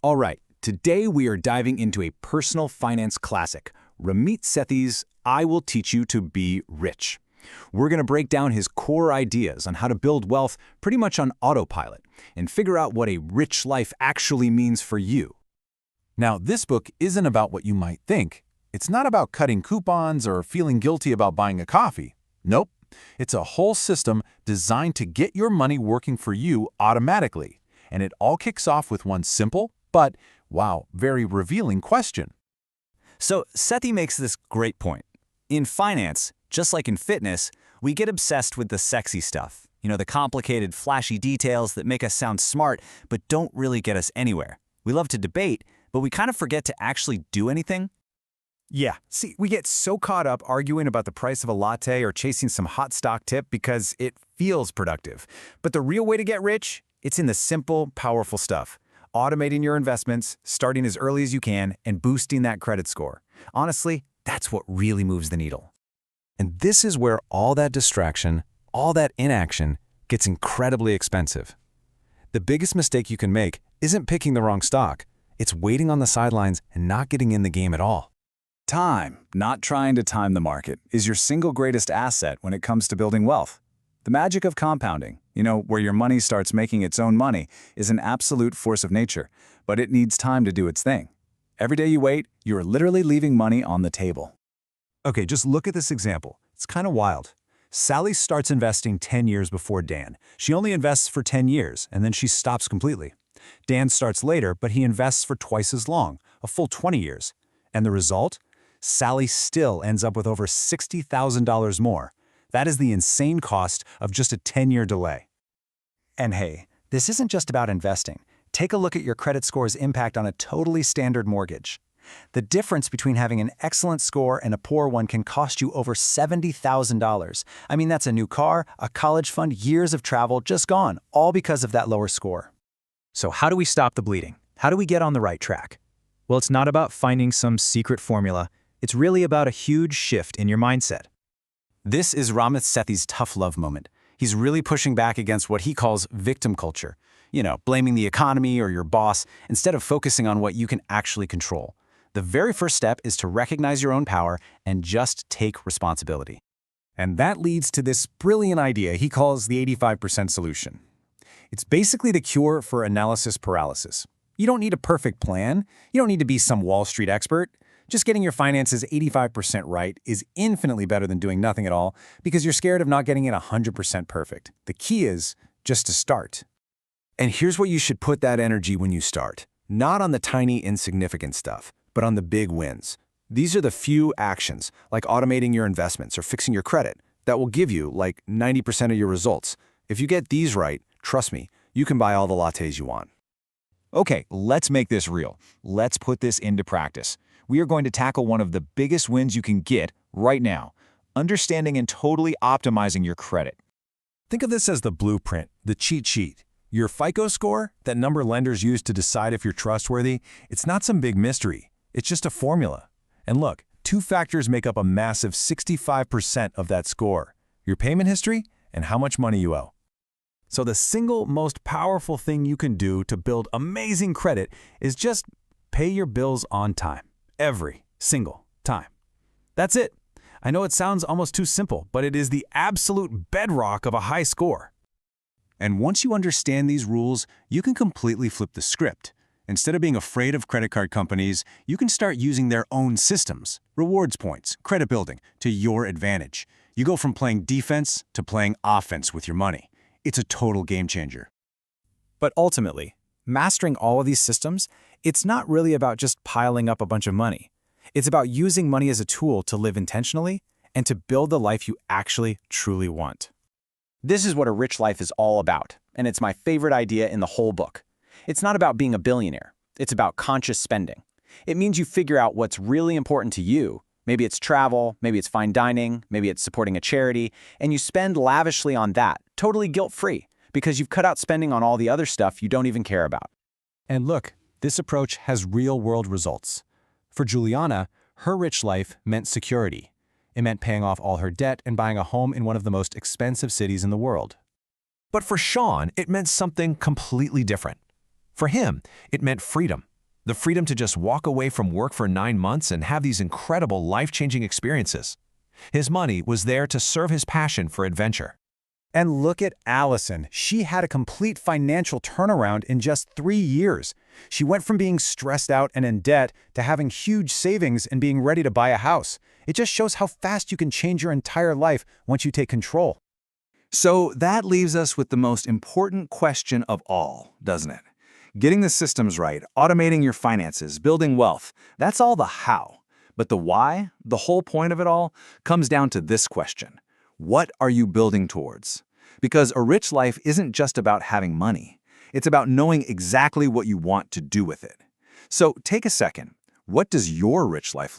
All right, today we are diving into a personal finance classic, Ramit Sethi's I Will Teach You to Be Rich. We're going to break down his core ideas on how to build wealth pretty much on autopilot and figure out what a rich life actually means for you. Now, this book isn't about what you might think. It's not about cutting coupons or feeling guilty about buying a coffee. Nope. It's a whole system designed to get your money working for you automatically. And it all kicks off with one simple, but, wow, very revealing question. So Sethi makes this great point. In finance, just like in fitness, we get obsessed with the sexy stuff. The complicated, flashy details that make us sound smart but don't really get us anywhere. We love to debate, but we kind of forget to actually do anything. Yeah, see, we get so caught up arguing about the price of a latte or chasing some hot stock tip because it feels productive. But the real way to get rich, it's in the simple, powerful stuff. Automating your investments, starting as early as you can, and boosting that credit score. Honestly, that's what really moves the needle. And this is where all that distraction, all that inaction, gets incredibly expensive. The biggest mistake you can make isn't picking the wrong stock. It's waiting on the sidelines and not getting in the game at all. Time, not trying to time the market, is your single greatest asset when it comes to building wealth. The magic of compounding, where your money starts making its own money, is an absolute force of nature, but it needs time to do its thing. Every day you wait, you are literally leaving money on the table. Okay, just look at this example. It's kind of wild. Sally starts investing 10 years before Dan. She only invests for 10 years, and then she stops completely. Dan starts later, but he invests for twice as long, a full 20 years. And the result? Sally still ends up with over $60,000 more. That is the insane cost of just a 10-year delay. And hey, this isn't just about investing. Take a look at your credit score's impact on a totally standard mortgage. The difference between having an excellent score and a poor one can cost you over $70,000. I mean, that's a new car, a college fund, years of travel just gone, all because of that lower score. So how do we stop the bleeding? How do we get on the right track? Well, it's not about finding some secret formula. It's really about a huge shift in your mindset. This is Ramit Sethi's tough love moment. He's really pushing back against what he calls victim culture. Blaming the economy or your boss instead of focusing on what you can actually control. The very first step is to recognize your own power and just take responsibility. And that leads to this brilliant idea he calls the 85% solution. It's basically the cure for analysis paralysis. You don't need a perfect plan. You don't need to be some Wall Street expert. Just getting your finances 85% right is infinitely better than doing nothing at all because you're scared of not getting it 100% perfect. The key is just to start. And here's where you should put that energy when you start. Not on the tiny, insignificant stuff, but on the big wins. These are the few actions, like automating your investments or fixing your credit, that will give you, like, 90% of your results. If you get these right, trust me, you can buy all the lattes you want. Okay, let's make this real. Let's put this into practice. We are going to tackle one of the biggest wins you can get right now, understanding and totally optimizing your credit. Think of this as the blueprint, the cheat sheet. Your FICO score, that number lenders use to decide if you're trustworthy, it's not some big mystery. It's just a formula. And look, two factors make up a massive 65% of that score: your payment history and how much money you owe. So the single most powerful thing you can do to build amazing credit is just pay your bills on time. Every single time. That's it. I know it sounds almost too simple, but it is the absolute bedrock of a high score. And once you understand these rules, you can completely flip the script. Instead of being afraid of credit card companies, you can start using their own systems, rewards points, credit building, to your advantage. You go from playing defense to playing offense with your money. It's a total game changer. But ultimately, mastering all of these systems, it's not really about just piling up a bunch of money. It's about using money as a tool to live intentionally and to build the life you actually, truly want. This is what a rich life is all about, and it's my favorite idea in the whole book. It's not about being a billionaire. It's about conscious spending. It means you figure out what's really important to you. Maybe it's travel, maybe it's fine dining, maybe it's supporting a charity, and you spend lavishly on that, totally guilt-free, because you've cut out spending on all the other stuff you don't even care about. And look, this approach has real-world results. For Juliana, her rich life meant security. It meant paying off all her debt and buying a home in one of the most expensive cities in the world. But for Sean, it meant something completely different. For him, it meant freedom. The freedom to just walk away from work for 9 months and have these incredible life-changing experiences. His money was there to serve his passion for adventure. And look at Allison. She had a complete financial turnaround in just 3 years. She went from being stressed out and in debt to having huge savings and being ready to buy a house. It just shows how fast you can change your entire life once you take control. So that leaves us with the most important question of all, doesn't it? Getting the systems right, automating your finances, building wealth, that's all the how. But the why, the whole point of it all, comes down to this question. What are you building towards? Because a rich life isn't just about having money. It's about knowing exactly what you want to do with it. So take a second. What does your rich life